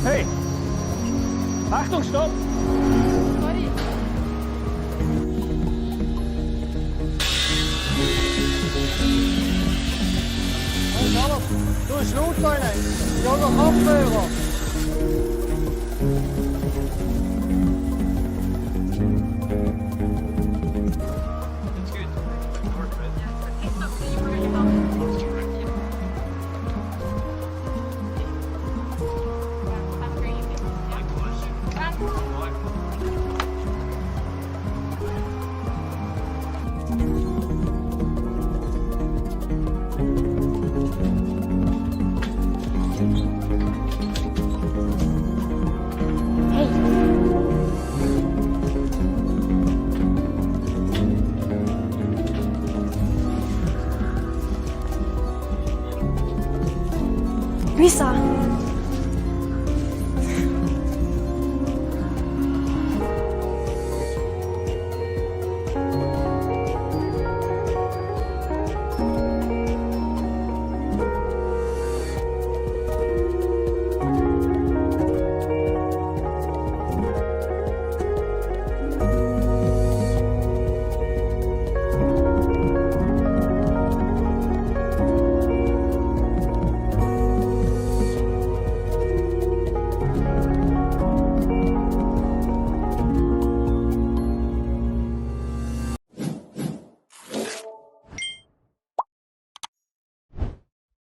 Hey! Achtung, stopp! Sorry. Hey, Charlotte, du bist laut da rein. Ich habe noch Kopfhörer. It's good. Work with it. Visa.